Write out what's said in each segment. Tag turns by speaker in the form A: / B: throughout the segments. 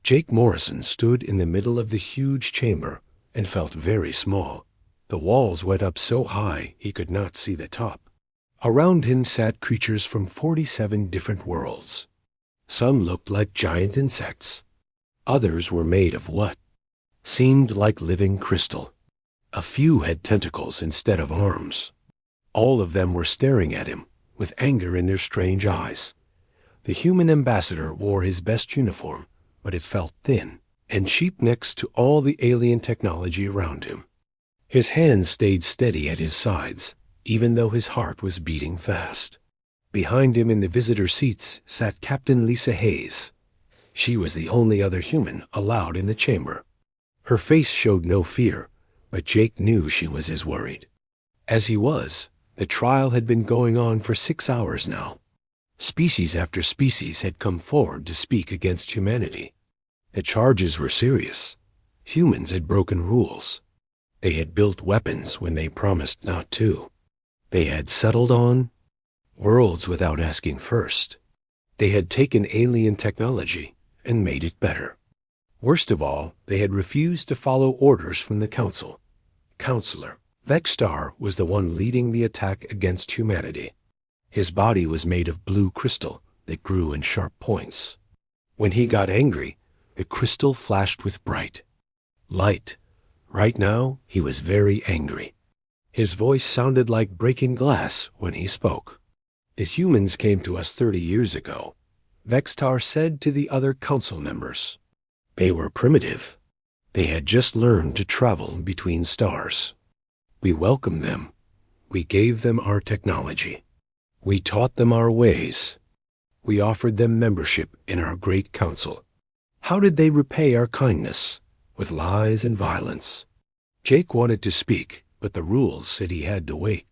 A: Jake Morrison stood in the middle of the huge chamber and felt very small. The walls went up so high he could not see the top. Around him sat creatures from 47 different worlds. Some looked like giant insects. Others were made of what seemed like living crystal. A few had tentacles instead of arms. All of them were staring at him, with anger in their strange eyes. The human ambassador wore his best uniform, but it felt thin and cheap next to all the alien technology around him. His hands stayed steady at his sides, even though his heart was beating fast. Behind him in the visitor seats sat Captain Lisa Hayes. She was the only other human allowed in the chamber. Her face showed no fear, but Jake knew she was as worried as he was. The trial had been going on for 6 hours now. Species after species had come forward to speak against humanity. The charges were serious. Humans had broken rules. They had built weapons when they promised not to. They had settled on worlds without asking first. They had taken alien technology and made it better. Worst of all, they had refused to follow orders from the Council. Counselor Vexstar was the one leading the attack against humanity. His body was made of blue crystal that grew in sharp points. When he got angry, the crystal flashed with bright light. Right now, he was very angry. His voice sounded like breaking glass when he spoke. The humans came to us 30 years ago, Vexstar said to the other council members. They were primitive. They had just learned to travel between stars. We welcomed them. We gave them our technology. We taught them our ways. We offered them membership in our great council. How did they repay our kindness? With lies and violence. Jake wanted to speak, but the rules said he had to wait.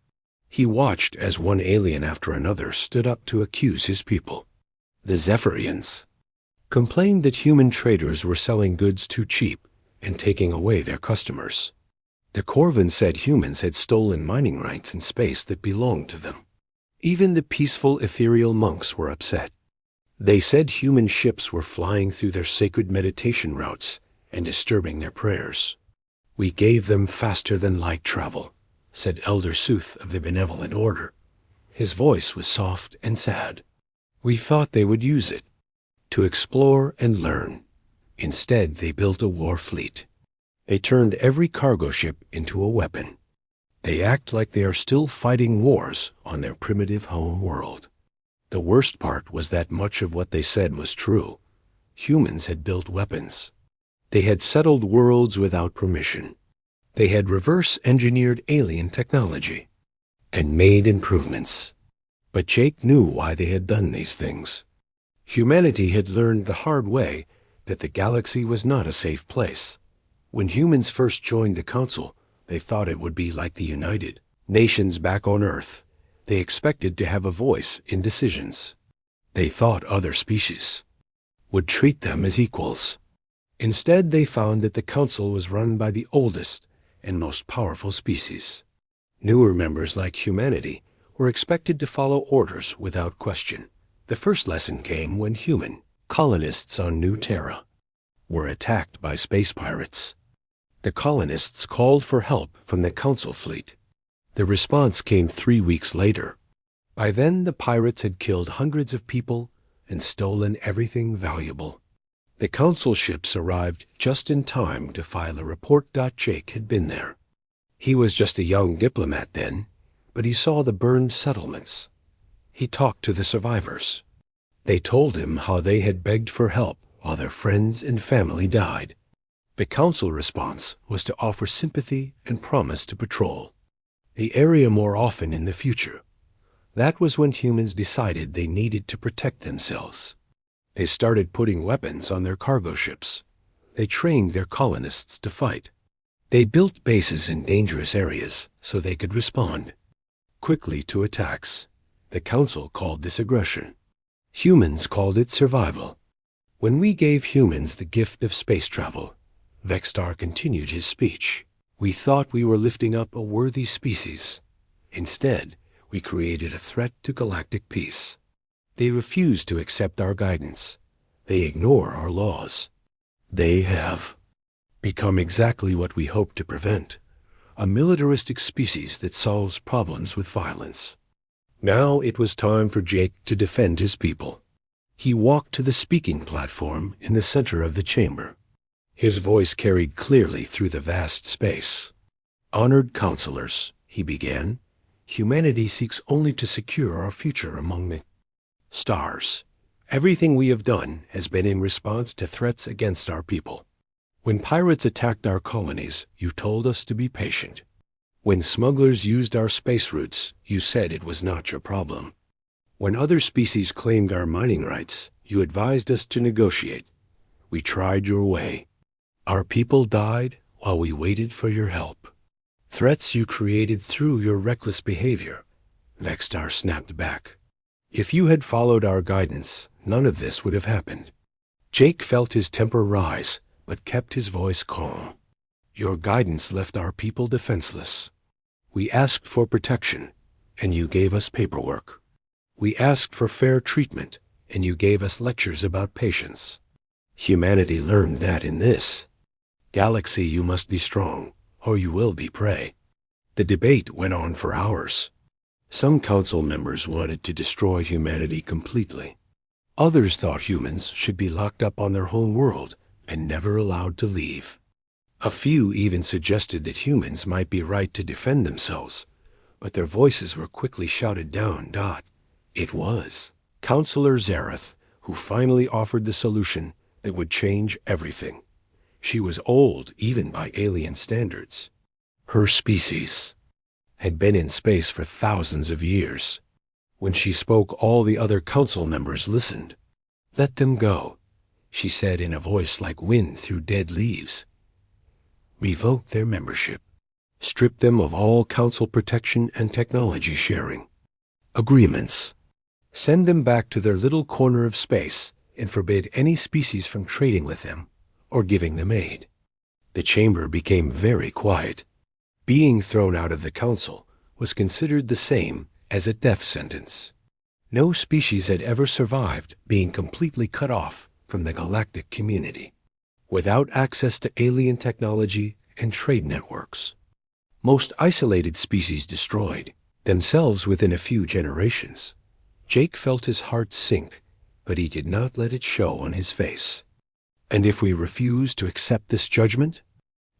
A: He watched as one alien after another stood up to accuse his people. The Zephyrians complained that human traders were selling goods too cheap and taking away their customers. The Corvins said humans had stolen mining rights in space that belonged to them. Even the peaceful ethereal monks were upset. They said human ships were flying through their sacred meditation routes and disturbing their prayers. We gave them faster-than-light travel, said Elder Sooth of the Benevolent Order. His voice was soft and sad. We thought they would use it to explore and learn. Instead, they built a war fleet. They turned every cargo ship into a weapon. They act like they are still fighting wars on their primitive home world. The worst part was that much of what they said was true. Humans had built weapons. They had settled worlds without permission. They had reverse-engineered alien technology and made improvements. But Jake knew why they had done these things. Humanity had learned the hard way that the galaxy was not a safe place. When humans first joined the Council, they thought it would be like the United Nations back on Earth. They expected to have a voice in decisions. They thought other species would treat them as equals. Instead, they found that the Council was run by the oldest and most powerful species. Newer members like humanity were expected to follow orders without question. The first lesson came when human colonists on New Terra were attacked by space pirates. The colonists called for help from the Council fleet. The response came 3 weeks later. By then, the pirates had killed hundreds of people and stolen everything valuable. The Council ships arrived just in time to file a report. Jake had been there. He was just a young diplomat then, but he saw the burned settlements. He talked to the survivors. They told him how they had begged for help while their friends and family died. The Council response was to offer sympathy and promise to patrol the area more often in the future. That was when humans decided they needed to protect themselves. They started putting weapons on their cargo ships. They trained their colonists to fight. They built bases in dangerous areas so they could respond quickly to attacks. The Council called this aggression. Humans called it survival. When we gave humans the gift of space travel, Vexstar continued his speech. We thought we were lifting up a worthy species. Instead, we created a threat to galactic peace. They refuse to accept our guidance. They ignore our laws. They have become exactly what we hoped to prevent, a militaristic species that solves problems with violence. Now it was time for Jake to defend his people. He walked to the speaking platform in the center of the chamber. His voice carried clearly through the vast space. "Honored counselors," he began, "humanity seeks only to secure our future among the stars. Everything we have done has been in response to threats against our people. When pirates attacked our colonies, you told us to be patient. When smugglers used our space routes, you said it was not your problem. When other species claimed our mining rights, you advised us to negotiate. We tried your way. Our people died while we waited for your help. Threats you created through your reckless behavior." Vextar snapped back. "If you had followed our guidance, none of this would have happened." Jake felt his temper rise, but kept his voice calm. "Your guidance left our people defenseless. We asked for protection, and you gave us paperwork. We asked for fair treatment, and you gave us lectures about patience. Humanity learned that in this galaxy you must be strong, or you will be prey." The debate went on for hours. Some council members wanted to destroy humanity completely. Others thought humans should be locked up on their home world and never allowed to leave. A few even suggested that humans might be right to defend themselves, but their voices were quickly shouted down. It was Counselor Zareth who finally offered the solution that would change everything. She was old even by alien standards. Her species had been in space for thousands of years. When she spoke, all the other council members listened. "Let them go," she said in a voice like wind through dead leaves. "Revoke their membership. Strip them of all council protection and technology sharing agreements. Send them back to their little corner of space and forbid any species from trading with them or giving them aid." The chamber became very quiet. Being thrown out of the council was considered the same as a death sentence. No species had ever survived being completely cut off from the galactic community, without access to alien technology and trade networks. Most isolated species destroyed, themselves within a few generations. Jake felt his heart sink, but he did not let it show on his face. "And if we refuse to accept this judgment,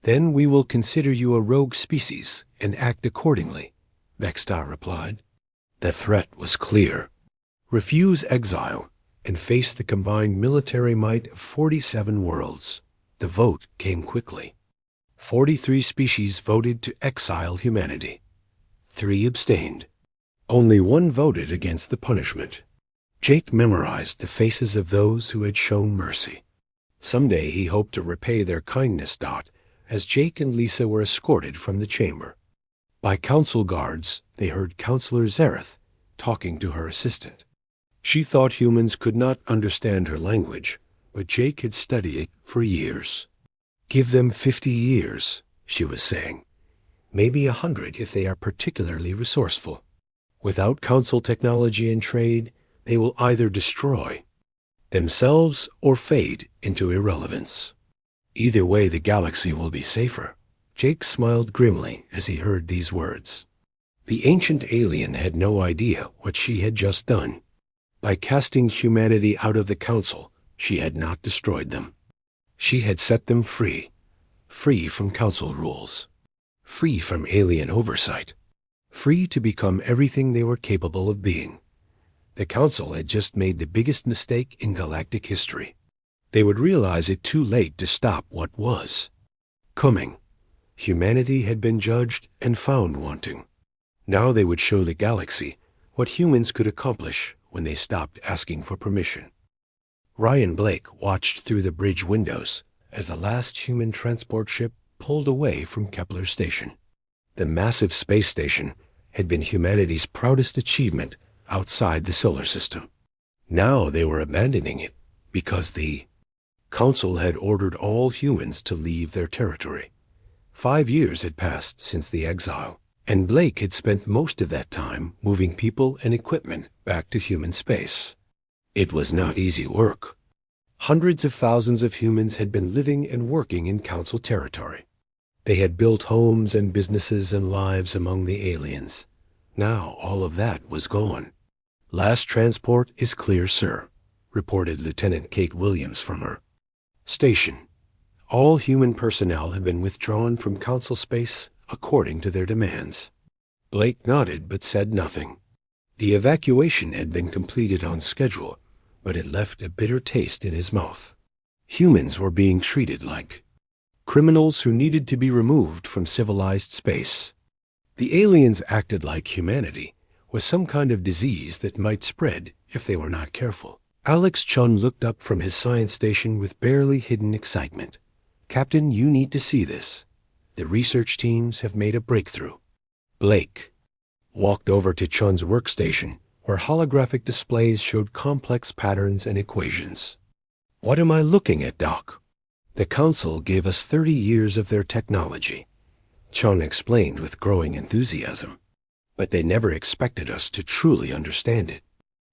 A: then we will consider you a rogue species and act accordingly," Vextar replied. The threat was clear. Refuse exile and face the combined military might of 47 worlds. The vote came quickly. 43 species voted to exile humanity. 3 abstained. Only 1 voted against the punishment. Jake memorized the faces of those who had shown mercy. Someday he hoped to repay their kindness. As Jake and Lisa were escorted from the chamber by council guards, they heard Counselor Zareth talking to her assistant. She thought humans could not understand her language, but Jake had studied it for years. "Give them 50 years, she was saying. "Maybe 100 if they are particularly resourceful. Without council technology and trade, they will either destroy themselves or fade into irrelevance. Either way, the galaxy will be safer." Jake smiled grimly as he heard these words. The ancient alien had no idea what she had just done. By casting humanity out of the council, she had not destroyed them. She had set them free, free from council rules, free from alien oversight, free to become everything they were capable of being. The council had just made the biggest mistake in galactic history. They would realize it too late to stop what was coming. Humanity had been judged and found wanting. Now they would show the galaxy what humans could accomplish when they stopped asking for permission. Ryan Blake watched through the bridge windows as the last human transport ship pulled away from Kepler Station. The massive space station had been humanity's proudest achievement outside the solar system. Now they were abandoning it because the council had ordered all humans to leave their territory. 5 years had passed since the exile, and Blake had spent most of that time moving people and equipment back to human space. It was not easy work. Hundreds of thousands of humans had been living and working in Council territory. They had built homes and businesses and lives among the aliens. Now all of that was gone. "Last transport is clear, sir," reported Lieutenant Kate Williams from her station. All human personnel had been withdrawn from Council space according to their demands. Blake nodded but said nothing. The evacuation had been completed on schedule, but it left a bitter taste in his mouth. Humans were being treated like criminals who needed to be removed from civilized space. The aliens acted like humanity was some kind of disease that might spread if they were not careful. Alex Chun looked up from his science station with barely hidden excitement. "Captain, you need to see this. The research teams have made a breakthrough." Blake walked over to Chun's workstation, where holographic displays showed complex patterns and equations. "What am I looking at, Doc?" "The Council gave us 30 years of their technology," Chun explained with growing enthusiasm. "But they never expected us to truly understand it.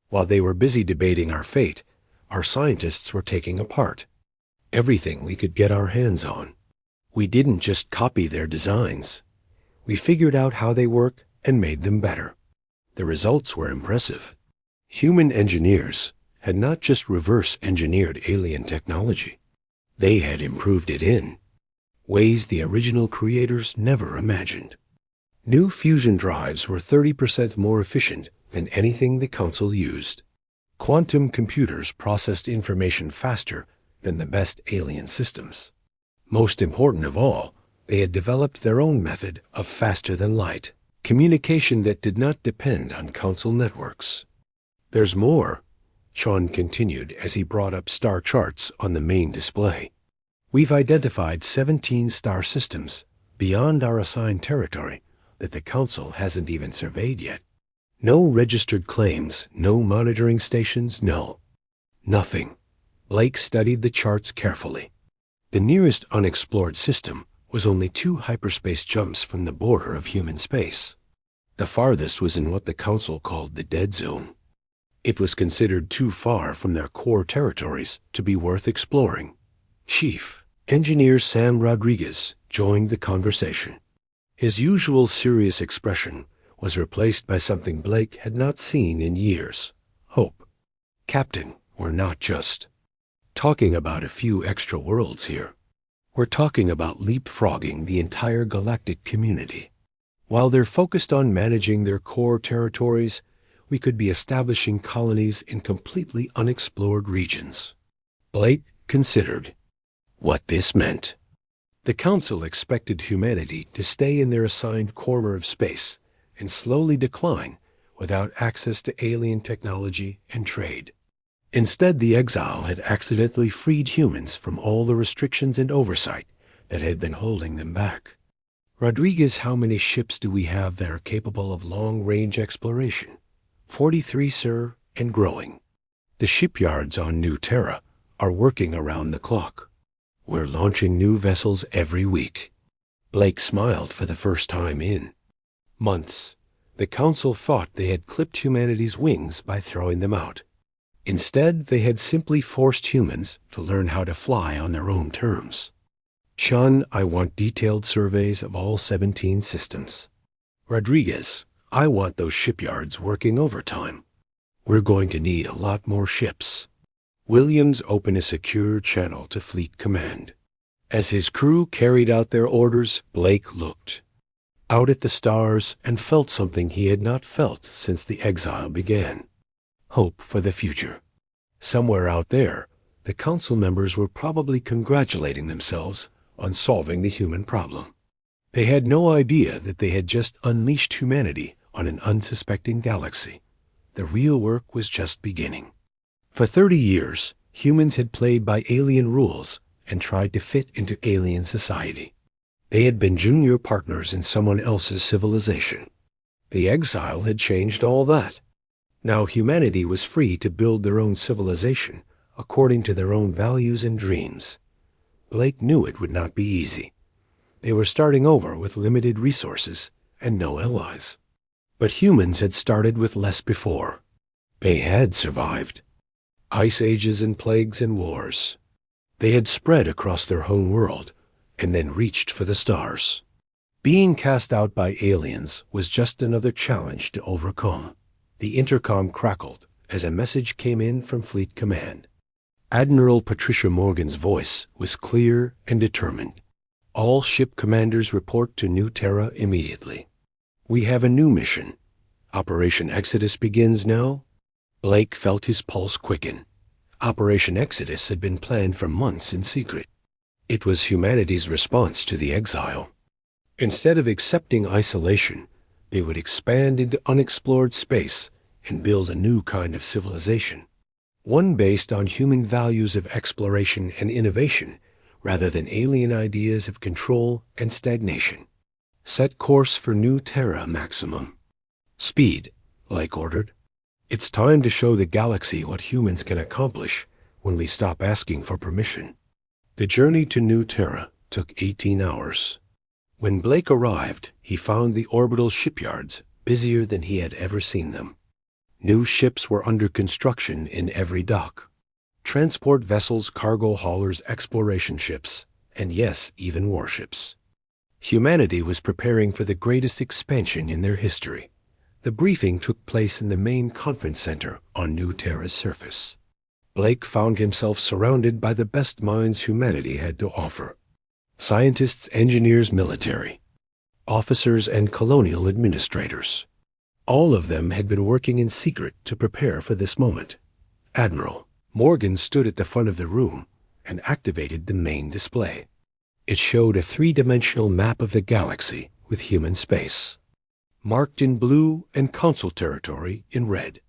A: While they were busy debating our fate, our scientists were taking apart everything we could get our hands on. We didn't just copy their designs. We figured out how they work and made them better. The results were impressive. Human engineers had not just reverse-engineered alien technology. They had improved it in ways the original creators never imagined. New fusion drives were 30% more efficient than anything the Council used. Quantum computers processed information faster than the best alien systems. Most important of all, they had developed their own method of faster-than-light communication that did not depend on Council networks. "There's more," Chun continued as he brought up star charts on the main display. "We've identified 17 star systems beyond our assigned territory that the Council hasn't even surveyed yet. No registered claims, no monitoring stations, nothing." Blake studied the charts carefully. The nearest unexplored system was only 2 hyperspace jumps from the border of human space. The farthest was in what the Council called the Dead Zone. It was considered too far from their core territories to be worth exploring. Chief Engineer Sam Rodriguez joined the conversation. His usual serious expression was replaced by something Blake had not seen in years: hope. "Captain, we're not just talking about a few extra worlds here. We're talking about leapfrogging the entire galactic community. While they're focused on managing their core territories, we could be establishing colonies in completely unexplored regions." Blake considered what this meant. The Council expected humanity to stay in their assigned corner of space and slowly decline without access to alien technology and trade. Instead, the exile had accidentally freed humans from all the restrictions and oversight that had been holding them back. "Rodriguez, how many ships do we have that are capable of long-range exploration?" 43, sir, and growing. "The shipyards on New Terra are working around the clock. We're launching new vessels every week." Blake smiled for the first time in months. The Council thought they had clipped humanity's wings by throwing them out. Instead, they had simply forced humans to learn how to fly on their own terms. "Sean, I want detailed surveys of all 17 systems." "Rodriguez, I want those shipyards working overtime. We're going to need a lot more ships." Williams opened a secure channel to Fleet Command. As his crew carried out their orders, Blake looked out at the stars and felt something he had not felt since the exile began: hope for the future. Somewhere out there, the Council members were probably congratulating themselves on solving the human problem. They had no idea that they had just unleashed humanity on an unsuspecting galaxy. The real work was just beginning. For 30 years, humans had played by alien rules and tried to fit into alien society. They had been junior partners in someone else's civilization. The exile had changed all that. Now humanity was free to build their own civilization according to their own values and dreams. Blake knew it would not be easy. They were starting over with limited resources and no allies. But humans had started with less before. They had survived. Ice ages and plagues and wars. They had spread across their home world and then reached for the stars. Being cast out by aliens was just another challenge to overcome. The intercom crackled as a message came in from Fleet Command. Admiral Patricia Morgan's voice was clear and determined. All ship commanders report to New Terra immediately. We have a new mission. Operation Exodus begins now. Blake felt his pulse quicken. Operation Exodus had been planned for months in secret. It was humanity's response to the exile. Instead of accepting isolation, they would expand into unexplored space and build a new kind of civilization. One based on human values of exploration and innovation rather than alien ideas of control and stagnation. Set course for New Terra Maximum. Speed, Blake ordered. It's time to show the galaxy what humans can accomplish when we stop asking for permission. The journey to New Terra took 18 hours. When Blake arrived, he found the orbital shipyards busier than he had ever seen them. New ships were under construction in every dock. Transport vessels, cargo haulers, exploration ships, and yes, even warships. Humanity was preparing for the greatest expansion in their history. The briefing took place in the main conference center on New Terra's surface. Blake found himself surrounded by the best minds humanity had to offer. Scientists, engineers, military, officers, and colonial administrators. All of them had been working in secret to prepare for this moment. Admiral Morgan stood at the front of the room and activated the main display. It showed a three-dimensional map of the galaxy with human space, marked in blue and Council territory in red.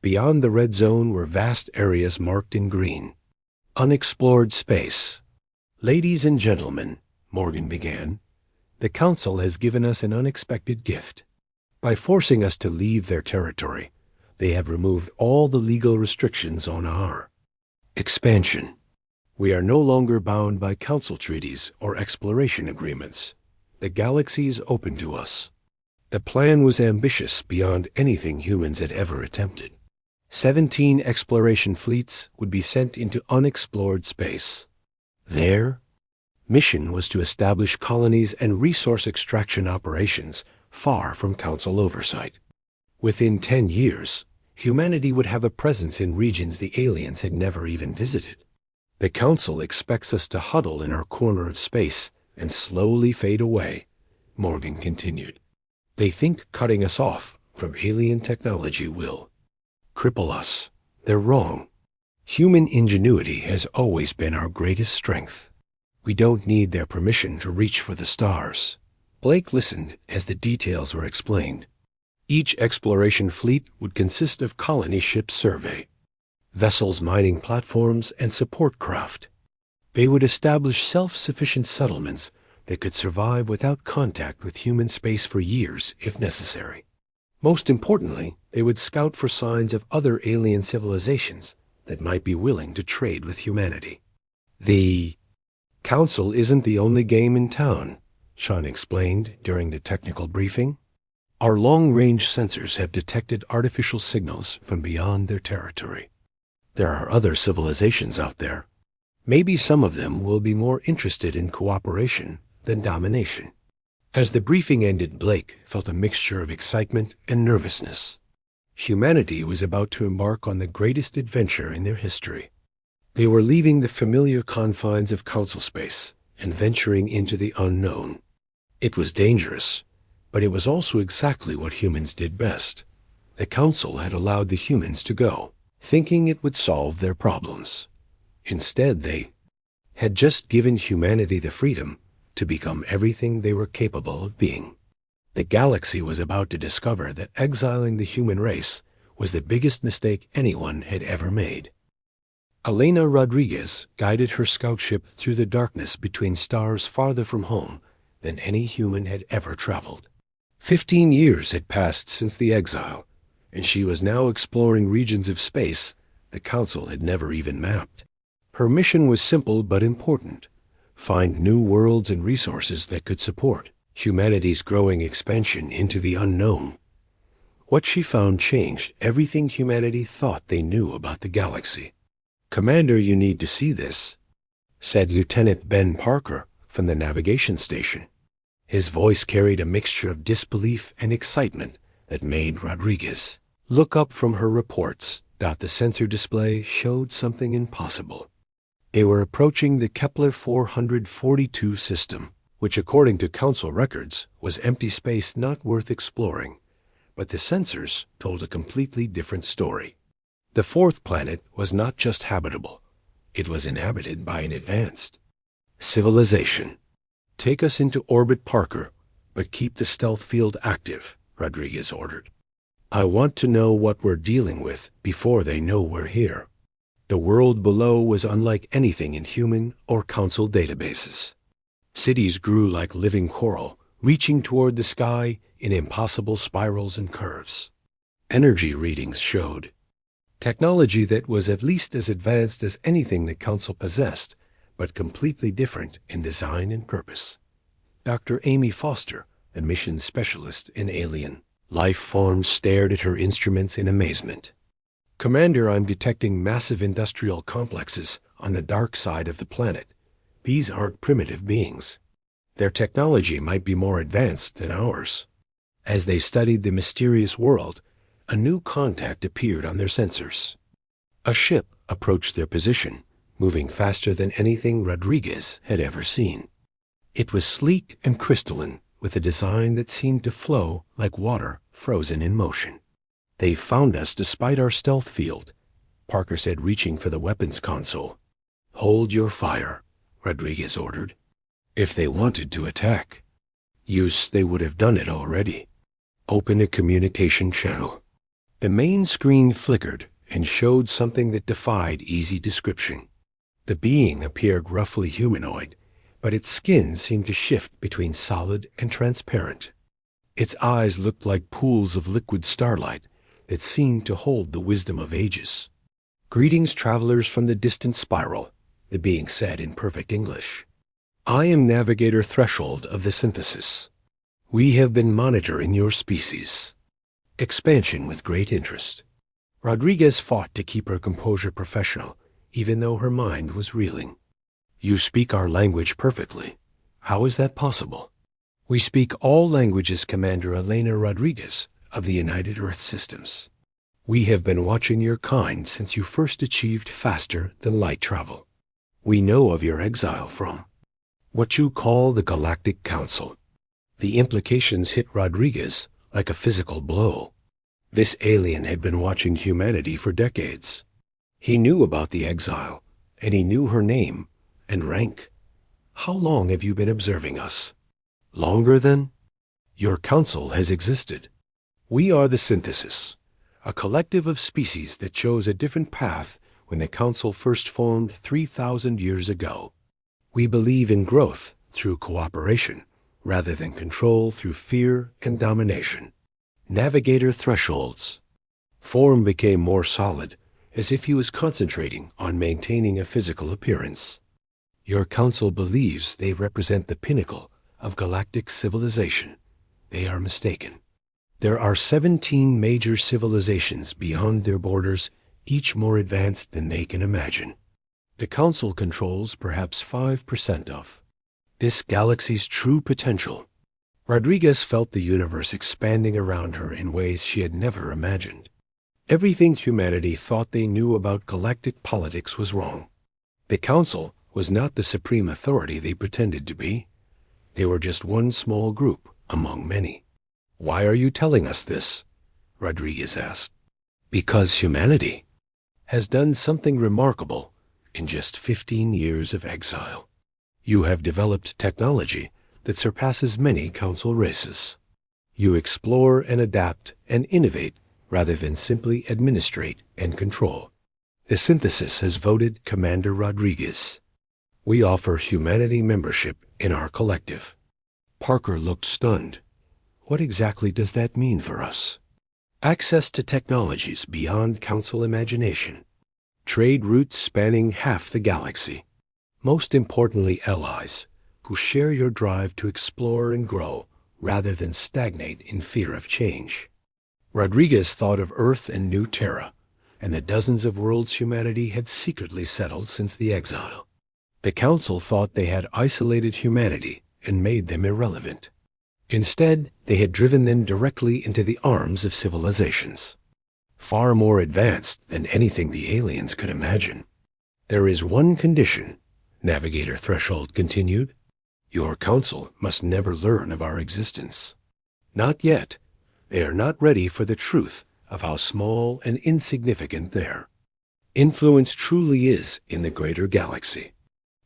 A: Beyond the red zone were vast areas marked in green. Unexplored space. Ladies and gentlemen, Morgan began, the Council has given us an unexpected gift. By forcing us to leave their territory, they have removed all the legal restrictions on our expansion. We are no longer bound by Council treaties or exploration agreements. The galaxy is open to us. The plan was ambitious beyond anything humans had ever attempted. 17 exploration fleets would be sent into unexplored space. Their mission was to establish colonies and resource extraction operations far from Council oversight. Within 10 years, humanity would have a presence in regions the aliens had never even visited. The Council expects us to huddle in our corner of space and slowly fade away, Morgan continued. They think cutting us off from alien technology will cripple us. They're wrong. Human ingenuity has always been our greatest strength. We don't need their permission to reach for the stars. Blake listened as the details were explained. Each exploration fleet would consist of colony ship survey, vessels, mining platforms, and support craft. They would establish self-sufficient settlements that could survive without contact with human space for years if necessary. Most importantly, they would scout for signs of other alien civilizations that might be willing to trade with humanity. The Council isn't the only game in town, Sean explained during the technical briefing. Our long-range sensors have detected artificial signals from beyond their territory. There are other civilizations out there. Maybe some of them will be more interested in cooperation than domination. As the briefing ended, Blake felt a mixture of excitement and nervousness. Humanity was about to embark on the greatest adventure in their history. They were leaving the familiar confines of Council space and venturing into the unknown. It was dangerous, but it was also exactly what humans did best. The Council had allowed the humans to go, thinking it would solve their problems. Instead, they had just given humanity the freedom to become everything they were capable of being. The galaxy was about to discover that exiling the human race was the biggest mistake anyone had ever made. Elena Rodriguez guided her scout ship through the darkness between stars farther from home than any human had ever traveled. 15 years had passed since the exile, and she was now exploring regions of space the Council had never even mapped. Her mission was simple but important: find new worlds and resources that could support humanity's growing expansion into the unknown. What she found changed everything humanity thought they knew about the galaxy. "Commander, you need to see this," said Lieutenant Ben Parker from the navigation station. His voice carried a mixture of disbelief and excitement that made Rodriguez look up from her reports. The sensor display showed something impossible. They were approaching the Kepler 442 system, which according to Council records was empty space not worth exploring. But the sensors told a completely different story. The fourth planet was not just habitable. It was inhabited by an advanced civilization. "Take us into orbit, Parker, but keep the stealth field active," Rodriguez ordered. "I want to know what we're dealing with before they know we're here." The world below was unlike anything in human or Council databases. Cities grew like living coral, reaching toward the sky in impossible spirals and curves. Energy readings showed technology that was at least as advanced as anything the Council possessed, but completely different in design and purpose. Dr. Amy Foster, a mission specialist in alien life forms, stared at her instruments in amazement. "Commander, I'm detecting massive industrial complexes on the dark side of the planet. These aren't primitive beings. Their technology might be more advanced than ours." As they studied the mysterious world, a new contact appeared on their sensors. A ship approached their position, moving faster than anything Rodriguez had ever seen. It was sleek and crystalline, with a design that seemed to flow like water frozen in motion. "They found us despite our stealth field," Parker said, reaching for the weapons console. "Hold your fire," Rodriguez ordered. "If they wanted to attack they would have done it already. Open a communication channel." The main screen flickered and showed something that defied easy description. The being appeared roughly humanoid, but its skin seemed to shift between solid and transparent. Its eyes looked like pools of liquid starlight that seemed to hold the wisdom of ages. "Greetings, travelers from the distant spiral," the being said in perfect English. "I am Navigator Threshold of the Synthesis. We have been monitoring your species expansion with great interest." Rodriguez fought to keep her composure professional, even though her mind was reeling. "You speak our language perfectly. How is that possible?" "We speak all languages, Commander Elena Rodriguez of the United Earth Systems. We have been watching your kind since you first achieved faster than light travel. We know of your exile from what you call the Galactic Council." The implications hit Rodriguez like a physical blow. This alien had been watching humanity for decades. He knew about the exile, and he knew her name and rank. "How long have you been observing us?" "Longer than your council has existed. We are the Synthesis, a collective of species that chose a different path when the council first formed 3,000 years ago. We believe in growth through cooperation, rather than control through fear and domination." Navigator Thresholds. Form became more solid, as if he was concentrating on maintaining a physical appearance. "Your council believes they represent the pinnacle of galactic civilization. They are mistaken. There are 17 major civilizations beyond their borders, each more advanced than they can imagine. The council controls perhaps 5% of this galaxy's true potential." Rodriguez felt the universe expanding around her in ways she had never imagined. Everything humanity thought they knew about galactic politics was wrong. The council was not the supreme authority they pretended to be. They were just one small group among many. "Why are you telling us this?" Rodriguez asked. "Because humanity has done something remarkable in just 15 years of exile. You have developed technology that surpasses many council races. You explore and adapt and innovate rather than simply administrate and control. The Synthesis has voted Commander Rodriguez. We offer humanity membership in our collective." Parker looked stunned. "What exactly does that mean for us?" "Access to technologies beyond council imagination. Trade routes spanning half the galaxy. Most importantly, allies who share your drive to explore and grow rather than stagnate in fear of change." Rodriguez thought of Earth and New Terra, and the dozens of worlds humanity had secretly settled since the exile. The Council thought they had isolated humanity and made them irrelevant. Instead, they had driven them directly into the arms of civilizations, far more advanced than anything the aliens could imagine. "There is one condition," Navigator Threshold continued. "Your Council must never learn of our existence." Not yet. They are not ready for the truth of how small and insignificant their influence truly is in the greater galaxy.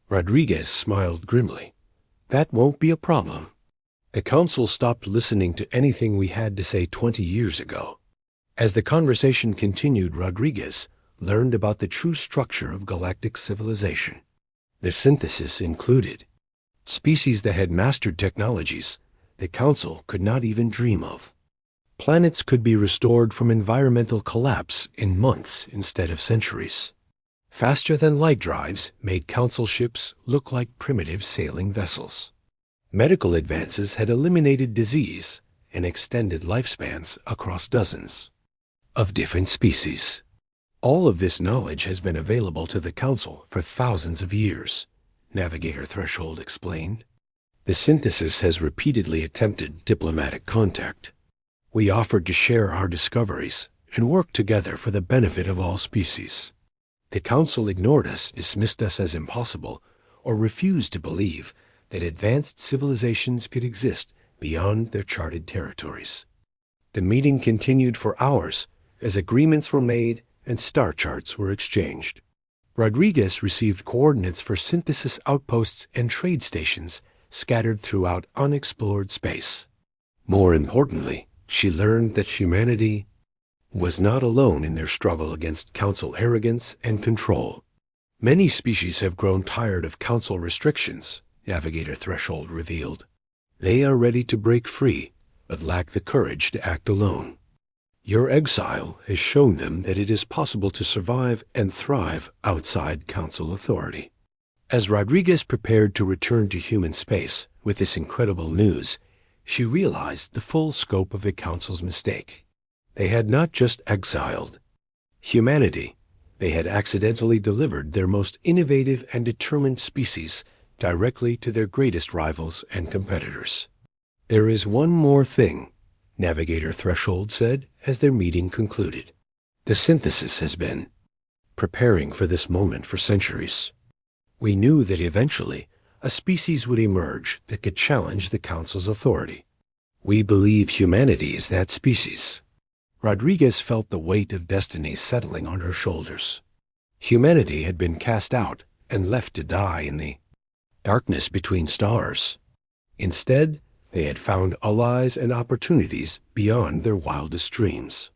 A: Rodriguez smiled grimly. "That won't be a problem." The Council stopped listening to anything we had to say 20 years ago. As the conversation continued, Rodriguez learned about the true structure of galactic civilization. The synthesis included species that had mastered technologies the Council could not even dream of. Planets could be restored from environmental collapse in months instead of centuries. Faster than light drives made Council ships look like primitive sailing vessels. Medical advances had eliminated disease and extended lifespans across dozens of different species. All of this knowledge has been available to the Council for thousands of years, Navigator Threshold explained. The synthesis has repeatedly attempted diplomatic contact. We offered to share our discoveries and work together for the benefit of all species. The Council ignored us, dismissed us as impossible, or refused to believe that advanced civilizations could exist beyond their charted territories. The meeting continued for hours as agreements were made and star charts were exchanged. Rodriguez received coordinates for synthesis outposts and trade stations scattered throughout unexplored space. More importantly, she learned that humanity was not alone in their struggle against Council arrogance and control. Many species have grown tired of Council restrictions, Navigator Threshold revealed. They are ready to break free, but lack the courage to act alone. Your exile has shown them that it is possible to survive and thrive outside Council authority. As Rodriguez prepared to return to human space with this incredible news, she realized the full scope of the Council's mistake. They had not just exiled humanity, they had accidentally delivered their most innovative and determined species directly to their greatest rivals and competitors. "There is one more thing," Navigator Threshold said as their meeting concluded. "The synthesis has been preparing for this moment for centuries. We knew that eventually a species would emerge that could challenge the Council's authority. We believe humanity is that species." Rodriguez felt the weight of destiny settling on her shoulders. Humanity had been cast out and left to die in the darkness between stars. Instead, they had found allies and opportunities beyond their wildest dreams.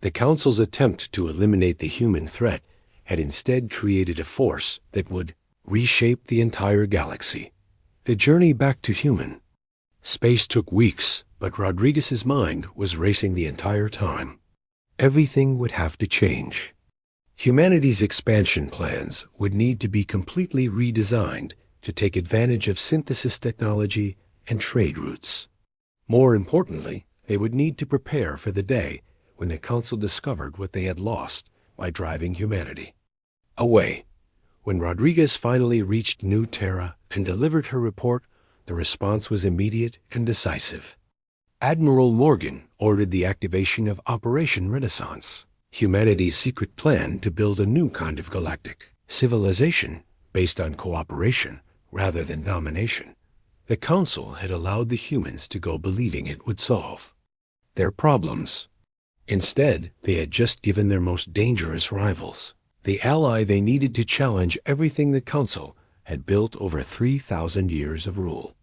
A: The Council's attempt to eliminate the human threat had instead created a force that would reshape the entire galaxy. The journey back to human space took weeks, but Rodriguez's mind was racing the entire time. Everything would have to change. Humanity's expansion plans would need to be completely redesigned to take advantage of synthesis technology and trade routes. More importantly, they would need to prepare for the day when the Council discovered what they had lost by driving humanity away. When Rodriguez finally reached New Terra and delivered her report, the response was immediate and decisive. Admiral Morgan ordered the activation of Operation Renaissance, humanity's secret plan to build a new kind of galactic civilization based on cooperation rather than domination. The Council had allowed the humans to go believing it would solve their problems. Instead, they had just given their most dangerous rivals the ally they needed to challenge everything the Council had built over 3,000 years of rule.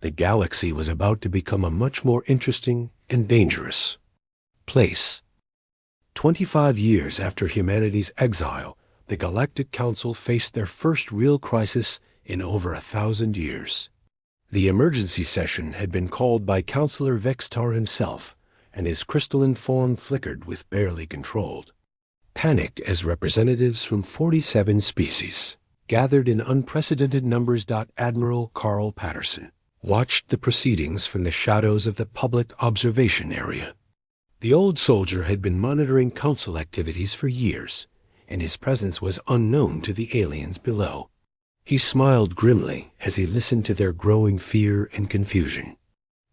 A: The galaxy was about to become a much more interesting and dangerous place. 25 years after humanity's exile, the Galactic Council faced their first real crisis in over 1,000 years. The emergency session had been called by Councillor Vextar himself, and his crystalline form flickered with barely controlled panic as representatives from 47 species gathered in unprecedented numbers. Admiral Carl Patterson watched the proceedings from the shadows of the public observation area. The old soldier had been monitoring council activities for years, and his presence was unknown to the aliens below. He smiled grimly as he listened to their growing fear and confusion.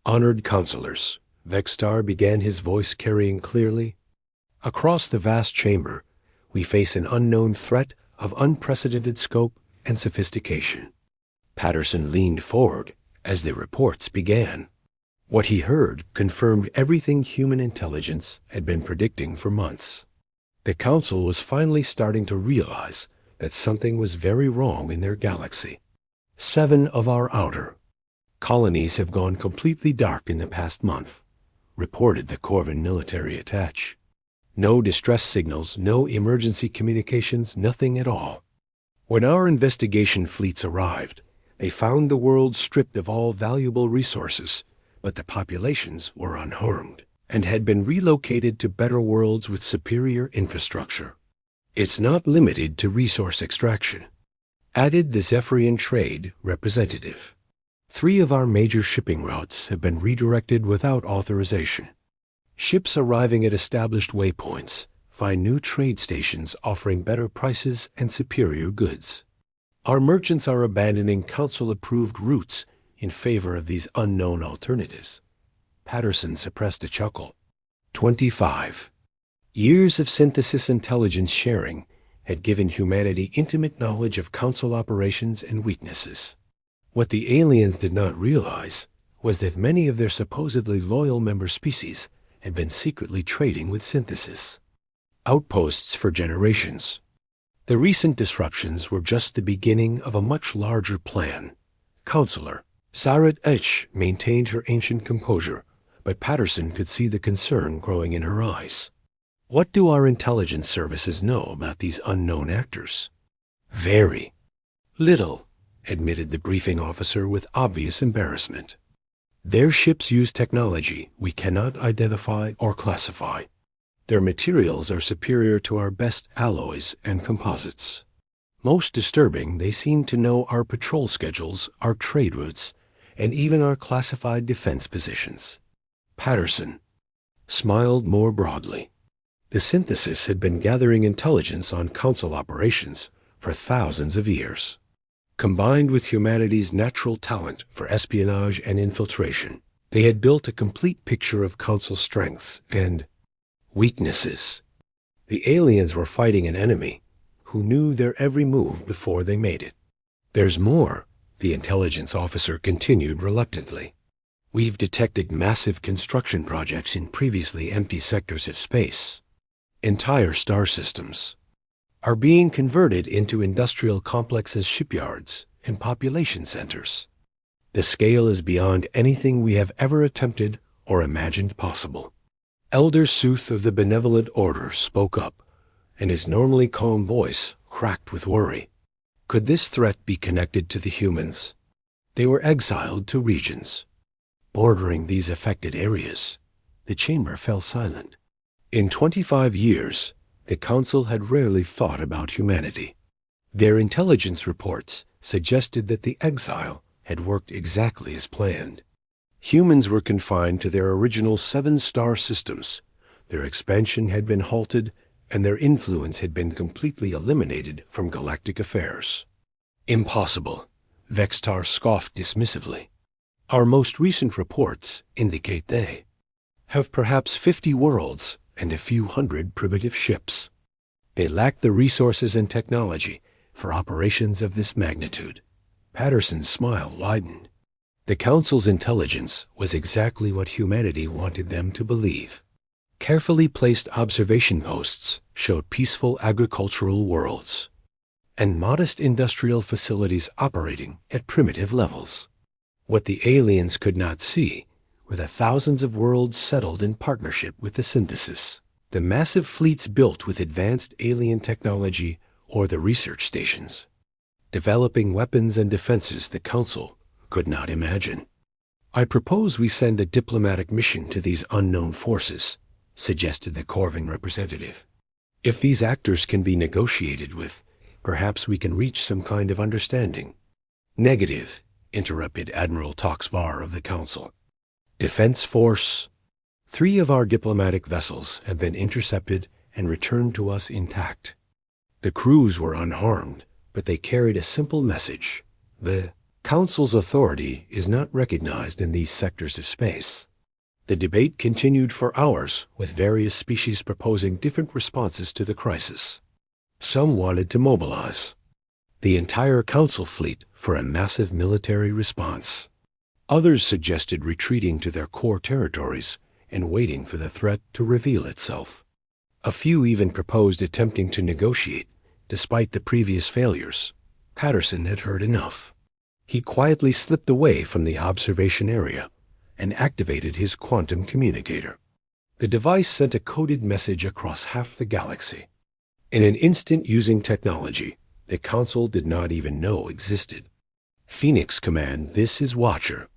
A: "Honored counselors," Vextar began, his voice carrying clearly, "across the vast chamber, we face an unknown threat of unprecedented scope and sophistication." Patterson leaned forward as the reports began. What he heard confirmed everything human intelligence had been predicting for months. The Council was finally starting to realize that something was very wrong in their galaxy. 7 of our outer colonies have gone completely dark in the past month, reported the Corvin military attach. No distress signals, no emergency communications, nothing at all. When our investigation fleets arrived, they found the world stripped of all valuable resources, but the populations were unharmed and had been relocated to better worlds with superior infrastructure. "It's not limited to resource extraction," added the Zephyrian trade representative. 3 of our major shipping routes have been redirected without authorization. Ships arriving at established waypoints find new trade stations offering better prices and superior goods. Our merchants are abandoning council-approved routes in favor of these unknown alternatives. Patterson suppressed a chuckle. 25 years of synthesis intelligence sharing had given humanity intimate knowledge of council operations and weaknesses. What the aliens did not realize was that many of their supposedly loyal member species had been secretly trading with synthesis outposts for generations. The recent disruptions were just the beginning of a much larger plan. Counselor Sarat H maintained her ancient composure, but Patterson could see the concern growing in her eyes. "What do our intelligence services know about these unknown actors?" "Very little," admitted the briefing officer with obvious embarrassment. "Their ships use technology we cannot identify or classify. Their materials are superior to our best alloys and composites. Most disturbing, they seem to know our patrol schedules, our trade routes, and even our classified defense positions." Patterson smiled more broadly. The synthesis had been gathering intelligence on council operations for thousands of years. Combined with humanity's natural talent for espionage and infiltration, they had built a complete picture of council strengths and weaknesses. The aliens were fighting an enemy who knew their every move before they made it. "There's more," the intelligence officer continued reluctantly. "We've detected massive construction projects in previously empty sectors of space. Entire star systems are being converted into industrial complexes, shipyards, and population centers. The scale is beyond anything we have ever attempted or imagined possible." Elder Sooth of the Benevolent Order spoke up, and his normally calm voice cracked with worry. Could this threat be connected to the humans? They were exiled to regions bordering these affected areas. The chamber fell silent. In 25 years, the Council had rarely thought about humanity. Their intelligence reports suggested that the exile had worked exactly as planned. Humans were confined to their original 7-star systems. Their expansion had been halted, and their influence had been completely eliminated from galactic affairs. "Impossible," Vextar scoffed dismissively. "Our most recent reports indicate they have perhaps 50 worlds and a few hundred primitive ships. They lack the resources and technology for operations of this magnitude." Patterson's smile widened. The Council's intelligence was exactly what humanity wanted them to believe. Carefully placed observation posts showed peaceful agricultural worlds and modest industrial facilities operating at primitive levels. What the aliens could not see were the thousands of worlds settled in partnership with the synthesis, the massive fleets built with advanced alien technology, or the research stations developing weapons and defenses the Council could not imagine. "I propose we send a diplomatic mission to these unknown forces," suggested the Corvin representative. "If these actors can be negotiated with, perhaps we can reach some kind of understanding." "Negative," interrupted Admiral Toxvar of the Council. "Defense Force 3 of our diplomatic vessels have been intercepted and returned to us intact. The crews were unharmed, but they carried a simple message. The Council's authority is not recognized in these sectors of space. The debate continued for hours, with various species proposing different responses to the crisis. Some wanted to mobilize the entire Council fleet for a massive military response. Others suggested retreating to their core territories and waiting for the threat to reveal itself. A few even proposed attempting to negotiate, despite the previous failures. Patterson had heard enough. He quietly slipped away from the observation area and activated his quantum communicator. The device sent a coded message across half the galaxy. In an instant, using technology the Council did not even know existed. Phoenix Command, this is Watcher.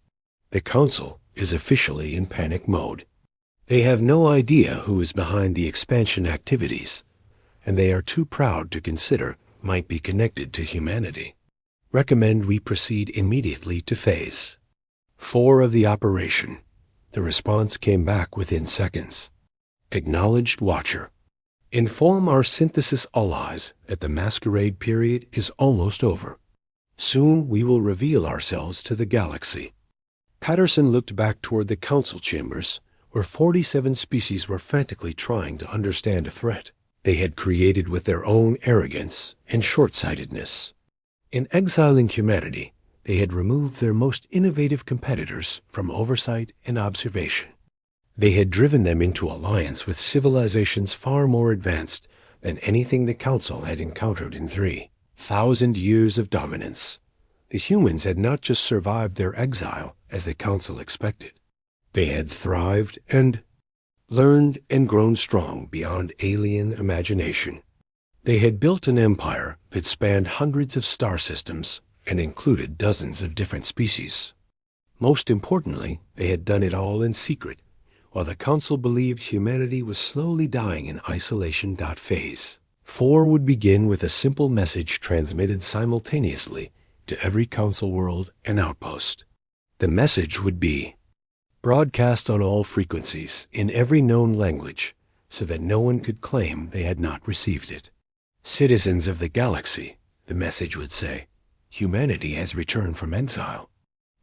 A: The Council is officially in panic mode. They have no idea who is behind the expansion activities, and they are too proud to consider might be connected to humanity. Recommend we proceed immediately to Phase 4 of the operation. The response came back within seconds. Acknowledged, Watcher. Inform our synthesis allies that the masquerade period is almost over. Soon we will reveal ourselves to the galaxy. Patterson looked back toward the Council chambers, where 47 species were frantically trying to understand a threat they had created with their own arrogance and short-sightedness. In exiling humanity, they had removed their most innovative competitors from oversight and observation. They had driven them into alliance with civilizations far more advanced than anything the Council had encountered in 3,000 years of dominance. The humans had not just survived their exile, as the Council expected. They had thrived and learned and grown strong beyond alien imagination. They had built an empire that spanned hundreds of star systems and included dozens of different species. Most importantly, they had done it all in secret, while the Council believed humanity was slowly dying in isolation. Phase 4 would begin with a simple message transmitted simultaneously to every Council world and outpost. The message would be broadcast on all frequencies in every known language so that no one could claim they had not received it. Citizens of the galaxy, the message would say, humanity has returned from exile.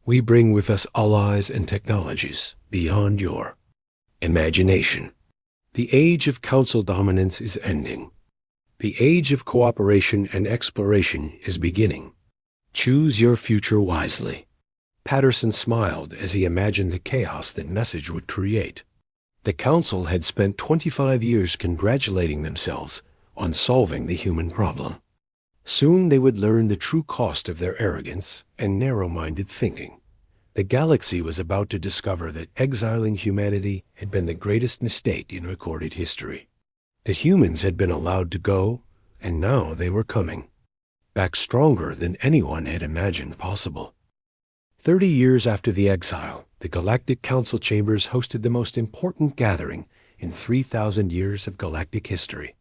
A: We bring with us allies and technologies beyond your imagination. The age of Council dominance is ending. The age of cooperation and exploration is beginning. Choose your future wisely. Patterson smiled as he imagined the chaos that message would create. The Council had spent 25 years congratulating themselves on solving the human problem. Soon they would learn the true cost of their arrogance and narrow-minded thinking. The galaxy was about to discover that exiling humanity had been the greatest mistake in recorded history. The humans had been allowed to go, and now they were coming, back stronger than anyone had imagined possible. 30 years after the exile, the Galactic Council chambers hosted the most important gathering in 3,000 years of galactic history.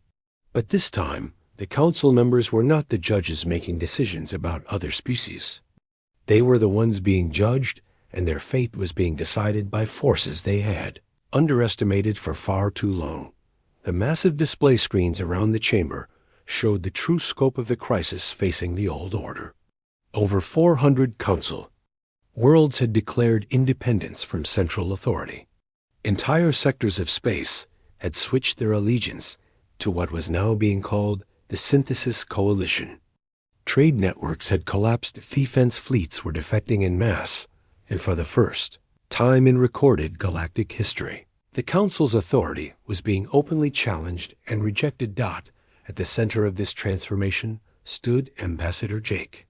A: But this time, the Council members were not the judges making decisions about other species. They were the ones being judged, and their fate was being decided by forces they had underestimated for far too long. The massive display screens around the chamber showed the true scope of the crisis facing the old order. Over 400 Council worlds had declared independence from central authority. Entire sectors of space had switched their allegiance to what was now being called the Synthesis Coalition. Trade networks had collapsed, defense fleets were defecting en masse, and for the first time in recorded galactic history, the Council's authority was being openly challenged and rejected. At the center of this transformation stood Ambassador Jake.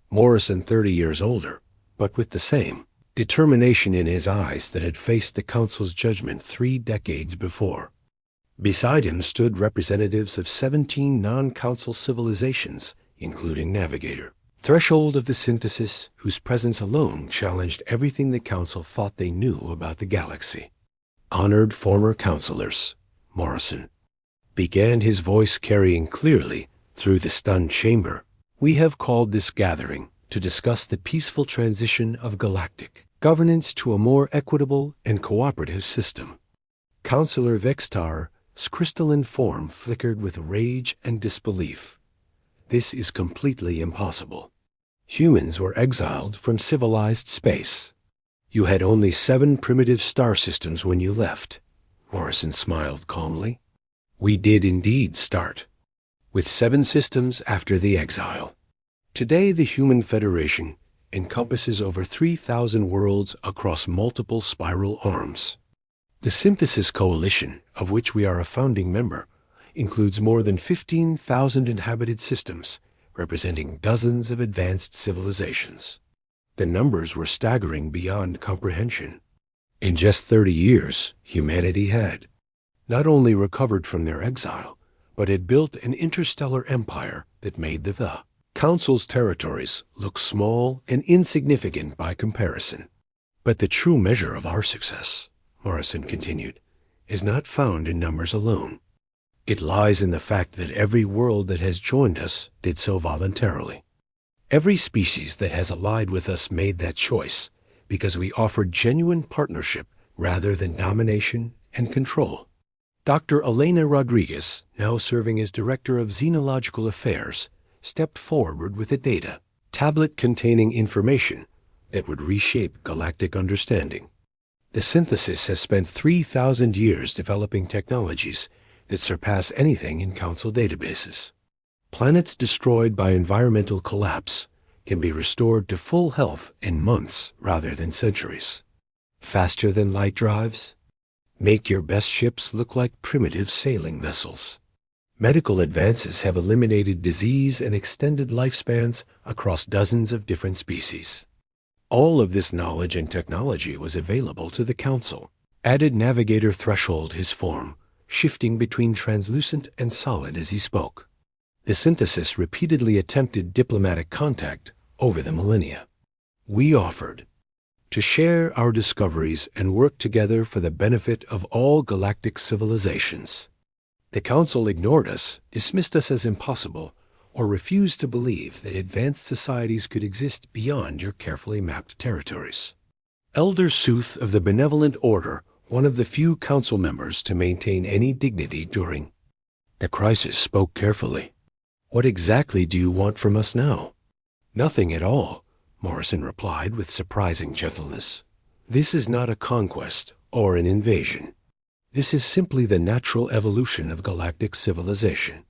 A: Morrison, 30 years older, but with the same determination in his eyes that had faced the Council's judgment 3 decades before. Beside him stood representatives of 17 non-Council civilizations, including Navigator, threshold of the synthesis, whose presence alone challenged everything the Council thought they knew about the galaxy. Honored former Councilors, Morrison began, his voice carrying clearly through the stunned chamber. We have called this gathering to discuss the peaceful transition of galactic governance to a more equitable and cooperative system. Counselor Vextar's crystalline form flickered with rage and disbelief. This is completely impossible. Humans were exiled from civilized space. You had only 7 primitive star systems when you left. Morrison smiled calmly. We did indeed start, with 7 systems after the exile. Today the Human Federation encompasses over 3,000 worlds across multiple spiral arms. The Synthesis Coalition, of which we are a founding member, includes more than 15,000 inhabited systems, representing dozens of advanced civilizations. The numbers were staggering beyond comprehension. In just 30 years, humanity had not only recovered from their exile, but had built an interstellar empire that made the Council's territories look small and insignificant by comparison. But the true measure of our success, Morrison continued, is not found in numbers alone. It lies in the fact that every world that has joined us did so voluntarily. Every species that has allied with us made that choice because we offered genuine partnership rather than domination and control. Dr. Elena Rodriguez, now serving as Director of Xenological Affairs, stepped forward with a data tablet containing information that would reshape galactic understanding. The Synthesis has spent 3,000 years developing technologies that surpass anything in Council databases. Planets destroyed by environmental collapse can be restored to full health in months rather than centuries. Faster than light drives? Make your best ships look like primitive sailing vessels. Medical advances have eliminated disease and extended lifespans across dozens of different species. All of this knowledge and technology was available to the Council. Added Navigator threshold his form, shifting between translucent and solid as he spoke. The Synthesis repeatedly attempted diplomatic contact over the millennia. We offered to share our discoveries and work together for the benefit of all galactic civilizations. The Council ignored us, dismissed us as impossible, or refused to believe that advanced societies could exist beyond your carefully mapped territories. Elder Sooth of the Benevolent Order, one of the few Council members to maintain any dignity during the crisis, spoke carefully. What exactly do you want from us now? Nothing at all, Morrison replied with surprising gentleness. This is not a conquest or an invasion. This is simply the natural evolution of galactic civilization.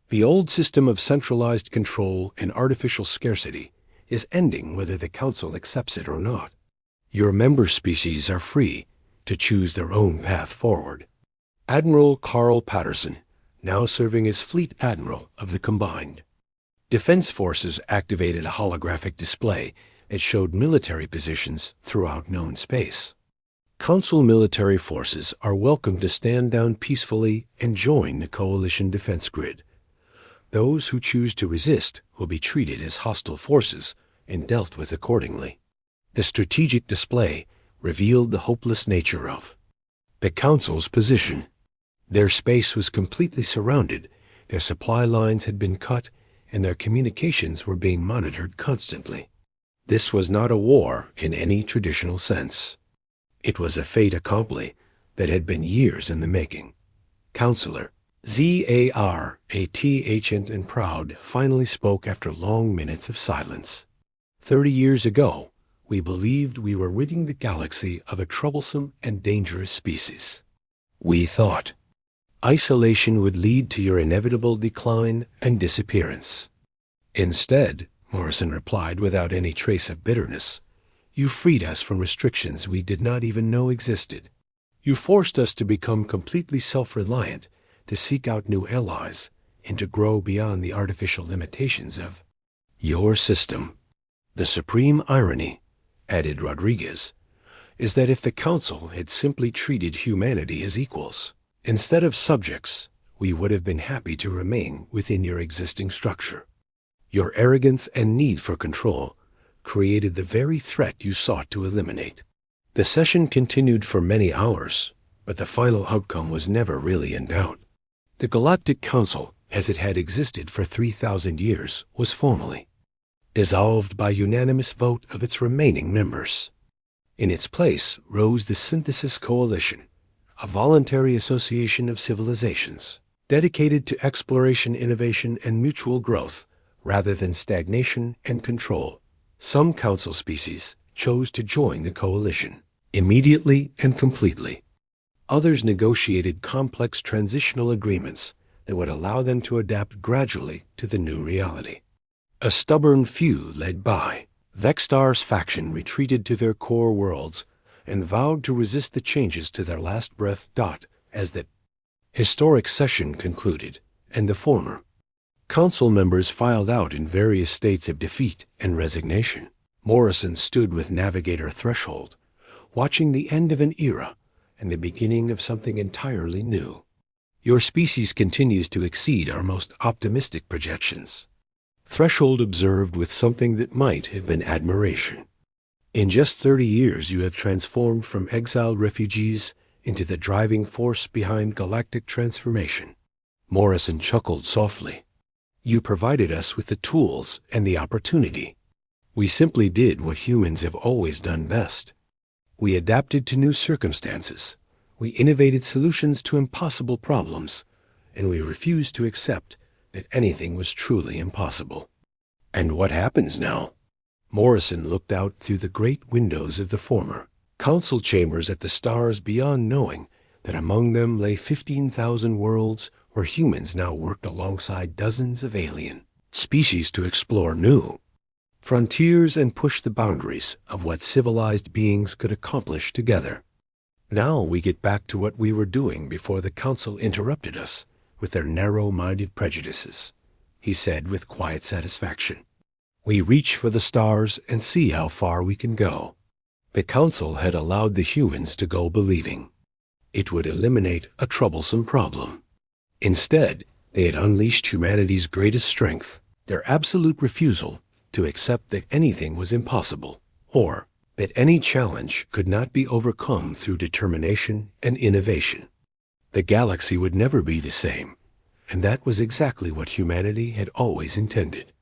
A: The old system of centralized control and artificial scarcity is ending whether the Council accepts it or not. Your member species are free to choose their own path forward. Admiral Carl Patterson, now serving as Fleet Admiral of the Combined. Defense Forces activated a holographic display that showed military positions throughout known space. Council military forces are welcome to stand down peacefully and join the Coalition defense grid. Those who choose to resist will be treated as hostile forces and dealt with accordingly. The strategic display revealed the hopeless nature of the Council's position. Their space was completely surrounded, their supply lines had been cut, and their communications were being monitored constantly. This was not a war in any traditional sense. It was a fait accompli that had been years in the making. Counselor Zar, a ancient and proud, finally spoke after long minutes of silence. 30 years ago, we believed we were ridding the galaxy of a troublesome and dangerous species. We thought isolation would lead to your inevitable decline and disappearance. Instead, Morrison replied without any trace of bitterness, you freed us from restrictions we did not even know existed. You forced us to become completely self-reliant, to seek out new allies, and to grow beyond the artificial limitations of your system. The supreme irony, added Rodriguez, is that if the Council had simply treated humanity as equals, instead of subjects, we would have been happy to remain within your existing structure. Your arrogance and need for control created the very threat you sought to eliminate. The session continued for many hours, but the final outcome was never really in doubt. The Galactic Council, as it had existed for 3,000 years, was formally dissolved by unanimous vote of its remaining members. In its place rose the Synthesis Coalition, a voluntary association of civilizations, dedicated to exploration, innovation, and mutual growth, rather than stagnation and control. Some council species chose to join the coalition, immediately and completely. Others negotiated complex transitional agreements that would allow them to adapt gradually to the new reality. A stubborn few led by Vextar's faction retreated to their core worlds and vowed to resist the changes to their last breath. As the historic session concluded, and the former council members filed out in various states of defeat and resignation, Morrison stood with Navigator Threshold, watching the end of an era and the beginning of something entirely new. Your species continues to exceed our most optimistic projections, Threshold observed with something that might have been admiration. In just 30 years you have transformed from exiled refugees into the driving force behind galactic transformation. Morrison chuckled softly. You provided us with the tools and the opportunity. We simply did what humans have always done best. We adapted to new circumstances. We innovated solutions to impossible problems, and we refused to accept that anything was truly impossible. And what happens now? Morrison looked out through the great windows of the former council chambers at the stars beyond, knowing that among them lay 15,000 worlds where humans now worked alongside dozens of alien species to explore new frontiers and push the boundaries of what civilized beings could accomplish together. Now we get back to what we were doing before the council interrupted us with their narrow-minded prejudices, he said with quiet satisfaction. We reach for the stars and see how far we can go. The council had allowed the humans to go believing it would eliminate a troublesome problem. Instead, they had unleashed humanity's greatest strength, their absolute refusal to accept that anything was impossible, or that any challenge could not be overcome through determination and innovation. The galaxy would never be the same, and that was exactly what humanity had always intended.